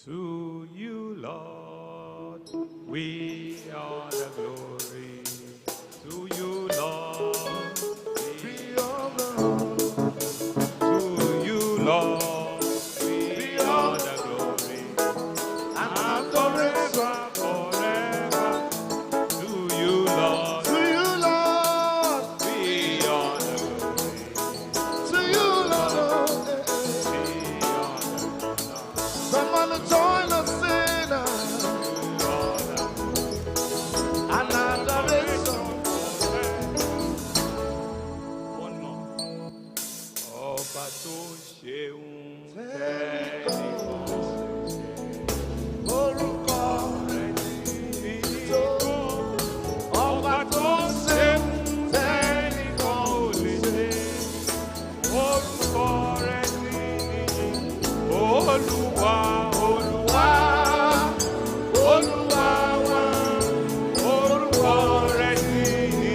To you, Lord, we are the glory. To you, Lord, we are the glory. To you, Lord, we are the glory. And forever, forever. To you, Lord, we are the glory. To you, Lord, We are the glory. someone to join us in an adoration. One more. Ọba tó ṣeun tẹ́nìkan Orúkọ rẹ̀ ní tó ọba tó ṣeun tẹ́nìkan ò lè ṣe. Orúkọ rẹ̀ ní Olúwa, Olúwa, Olúwa wa. Orúkọ rẹ̀ ní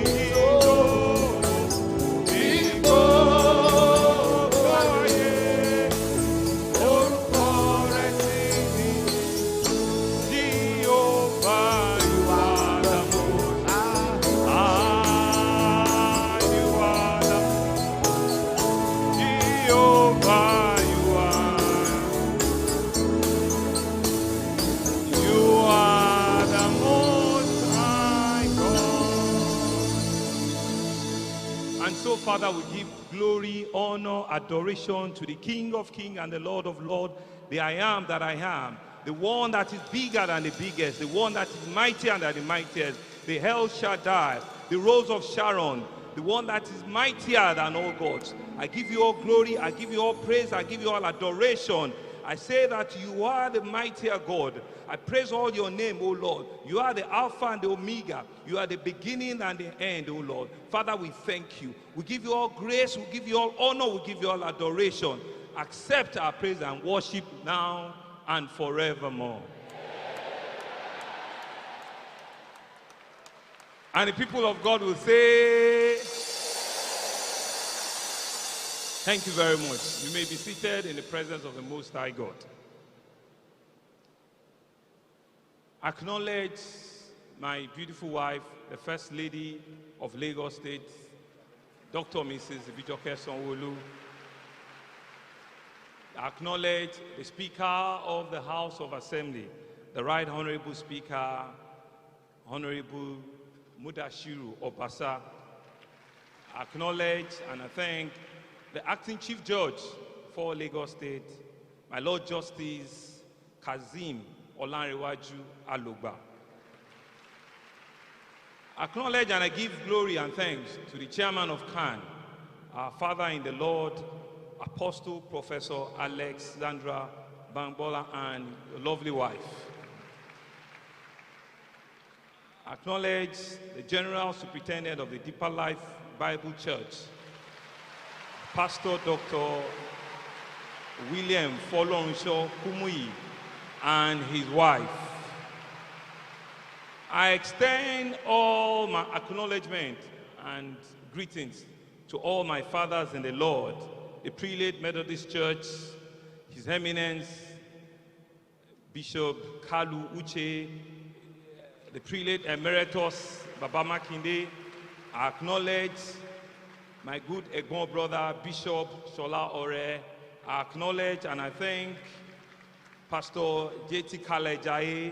Father, we give glory, honor, adoration to the King of Kings and the Lord of Lords, the I am that I am, the one that is bigger than the biggest, the one that is mightier than the mightiest, the El Shaddai, the Rose of Sharon, the one that is mightier than all gods. I give you all glory, I give you all praise, I give you all adoration. I say that you are the mightier God. I praise all your name, O Lord. You are the Alpha and the Omega. You are the beginning and the end, O Lord. Father, we thank you. We give you all grace, we give you all honor, we give you all adoration. Accept our praise and worship now and forevermore. And the people of God will say, thank you very much. You may be seated in the presence of the Most High God. Acknowledge my beautiful wife, the First Lady of Lagos State, Dr. Mrs. Bijoke Sanwo-Olu. Acknowledge the Speaker of the House of Assembly, the Right Honorable Speaker, Honorable Mudashiru Obasa. Acknowledge and I thank the Acting Chief Judge for Lagos State, my Lord Justice Kazeem Olanrewaju Alogba. Acknowledge and I give glory and thanks to the Chairman of CAN, our Father in the Lord, Apostle Professor Alexandra Bangbola and your lovely wife. Acknowledge the General Superintendent of the Deeper Life Bible Church, Pastor Dr. William Folonsho Kumuyi and his wife. I extend all my acknowledgement and greetings to all my fathers in the Lord, the Prelate Methodist Church, His Eminence, Bishop Kalu Uche, the Prelate Emeritus, Baba Makinde. I acknowledge my good Egbon brother, Bishop Shola Ore. I acknowledge and I thank Pastor J.T. Kalejaye.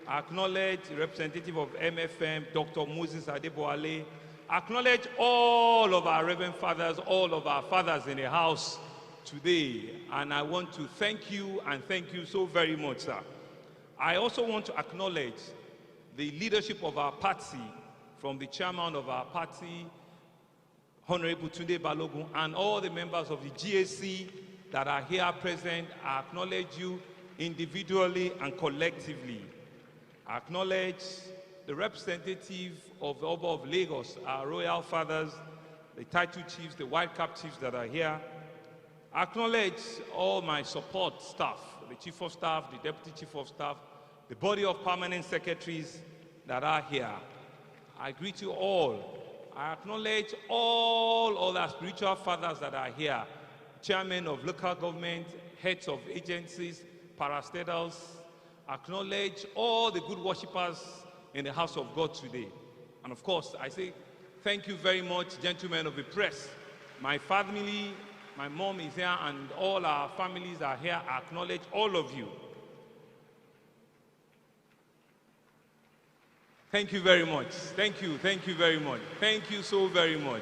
I acknowledge the representative of MFM, Dr. Moses Adeboale. I acknowledge all of our Reverend Fathers, all of our fathers in the house today. And I want to thank you and thank you so very much, sir. I also want to acknowledge the leadership of our party, from the chairman of our party, Honorable Tunde Balogun, and all the members of the GAC that are here present. I acknowledge you individually and collectively. I acknowledge the representative of the Oba of Lagos, our royal fathers, the title chiefs, the white cap chiefs that are here. I acknowledge all my support staff, the chief of staff, the deputy chief of staff, the body of permanent secretaries that are here. I greet you all. I acknowledge all other spiritual fathers that are here, chairmen of local government, heads of agencies, parastatals, acknowledge all the good worshipers in the house of God today. And of course, I say thank you very much, gentlemen of the press. My family, my mom is here, and all our families are here. I acknowledge all of you. Thank you very much. Thank you very much. Thank you so very much.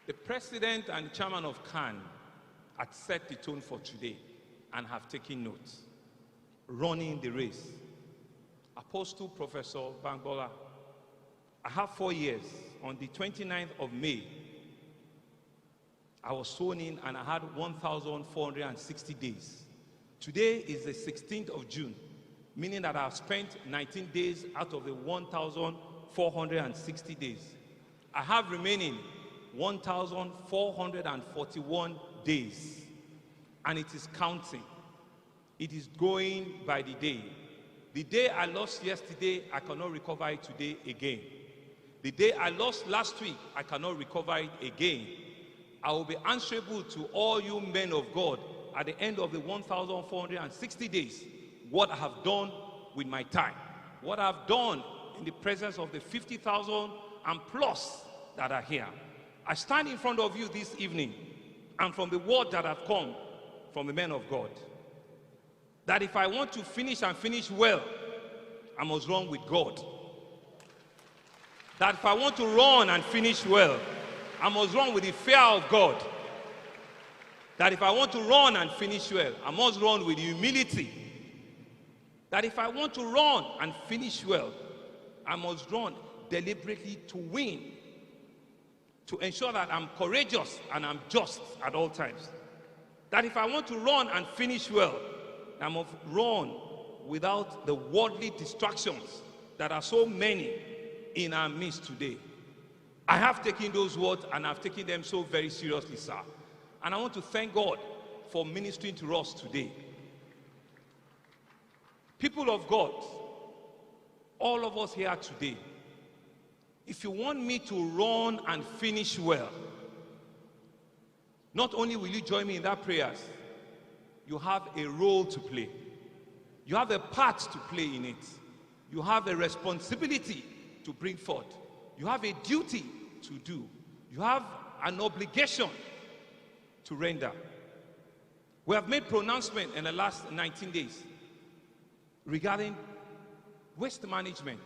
The president and chairman of CAN had set the tone for today and have taken notes. Running the race. Apostle Professor Gbagada, I have 4 years. On the 29th of May, I was sworn in and I had 1,460 days. Today is the 16th of June, meaning that I've spent 19 days out of the 1,460 days. I have remaining 1,441 days, and it is counting. It is going by the day. The day I lost yesterday, I cannot recover it today again. The day I lost last week, I cannot recover it again. I will be answerable to all you men of God at the end of the 1,460 days, what I have done with my time, what I have done in the presence of the 50,000 and plus that are here. I stand in front of you this evening, and from the word that have come from the men of God, that if I want to finish and finish well, I must run with God. That if I want to run and finish well, I must run with the fear of God. That if I want to run and finish well, I must run with humility. That if I want to run and finish well, I must run deliberately to win. To ensure that I'm courageous and I'm just at all times. That if I want to run and finish well, I must run without the worldly distractions that are so many in our midst today. I have taken those words and I've taken them so very seriously, sir. And I want to thank God for ministering to us today. People of God, all of us here today, if you want me to run and finish well, not only will you join me in that prayers, you have a role to play. You have a part to play in it. You have a responsibility to bring forth. You have a duty to do. You have an obligation to render. We have made pronouncement in the last 19 days regarding waste management.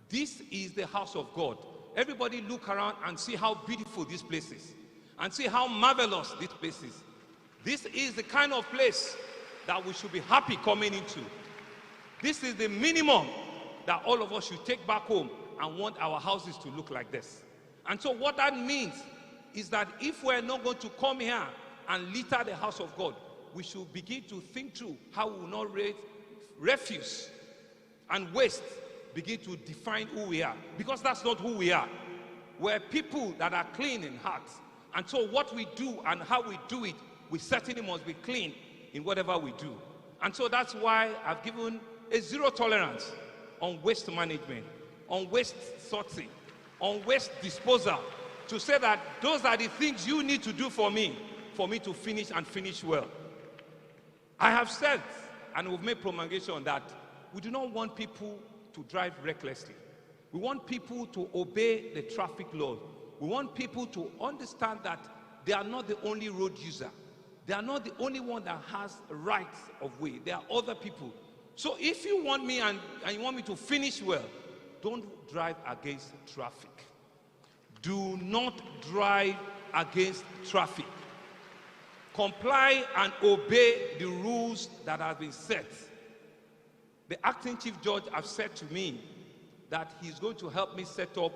This is the house of God. Everybody look around and see how beautiful this place is, and see how marvelous this place is. This is the kind of place that we should be happy coming into. This is the minimum that all of us should take back home and want our houses to look like this. And so what that means is that if we're not going to come here and litter the house of God, we should begin to think through how we will not raise refuse and waste begin to define who we are, because that's not who we are. We're people that are clean in heart. And so what we do and how we do it, we certainly must be clean in whatever we do. And so that's why I've given a zero tolerance on waste management, on waste sorting, on waste disposal, to say that those are the things you need to do for me to finish and finish well. I have said, and we've made promulgation, that we do not want people to drive recklessly. We want people to obey the traffic laws. We want people to understand that they are not the only road user. They are not the only one that has rights of way. There are other people. So if you want me and you want me to finish well, don't drive against traffic. Do not drive against traffic. Comply and obey the rules that have been set. The acting chief judge has said to me that he's going to help me set up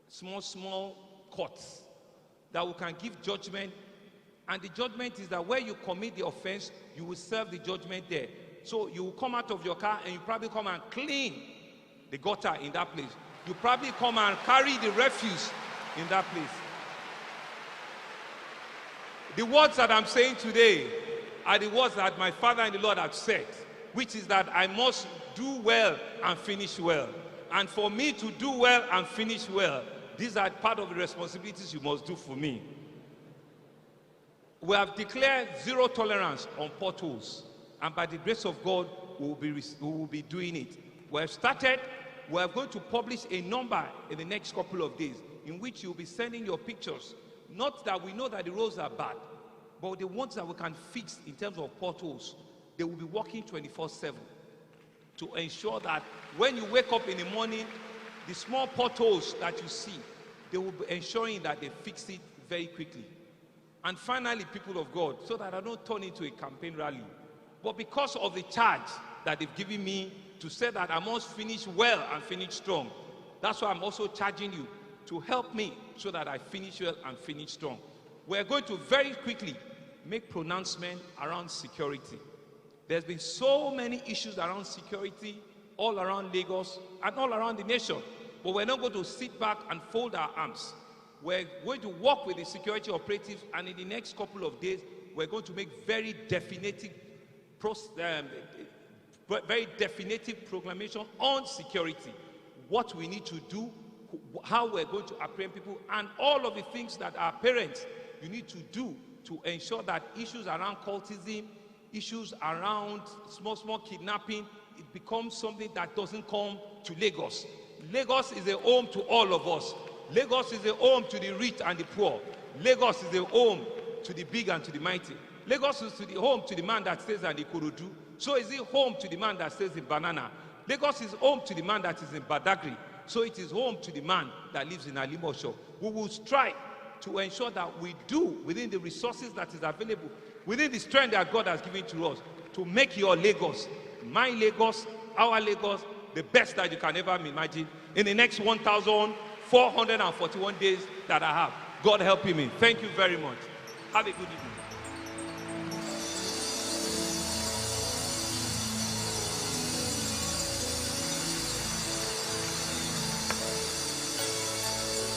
small courts that we can give judgment, and the judgment is that where you commit the offense, you will serve the judgment there. So you will come out of your car and you probably come and clean the gutter in that place. You probably come and carry the refuse in that place. The words that I'm saying today are the words that my Father in the Lord have said, which is that I must do well and finish well. And for me to do well and finish well, these are part of the responsibilities you must do for me. We have declared zero tolerance on potholes, and by the grace of God, we will be doing it. We have started. We are going to publish a number in the next couple of days in which you'll be sending your pictures. Not that we know that the roads are bad, but the ones that we can fix in terms of potholes, they will be working 24/7 to ensure that when you wake up in the morning, the small potholes that you see, they will be ensuring that they fix it very quickly. And finally, people of God, so that I don't turn into a campaign rally, but because of the charge that they've given me to say that I must finish well and finish strong, that's why I'm also charging you to help me so that I finish well and finish strong. We're going to very quickly make pronouncement around security. There's been so many issues around security all around Lagos and all around the nation, but we're not going to sit back and fold our arms. We're going to work with the security operatives, and in the next couple of days, we're going to make very definitive proclamation on security, what we need to do, how we're going to apprehend people, and all of the things that our parents, you need to do to ensure that issues around cultism, issues around small kidnapping, it becomes something that doesn't come to Lagos. Lagos is a home to all of us. Lagos is a home to the rich and the poor. Lagos is a home to the big and to the mighty. Lagos is the home to the man that stays in Ikorodu. So is it home to the man that stays in Banana. Lagos is home to the man that is in Badagry. So it is home to the man that lives in Alimosho. We will strive to ensure that we do within the resources that is available, within the strength that God has given to us, to make your Lagos, my Lagos, our Lagos, the best that you can ever imagine in the next 1,441 days that I have. God help me. Thank you very much. Have a good evening.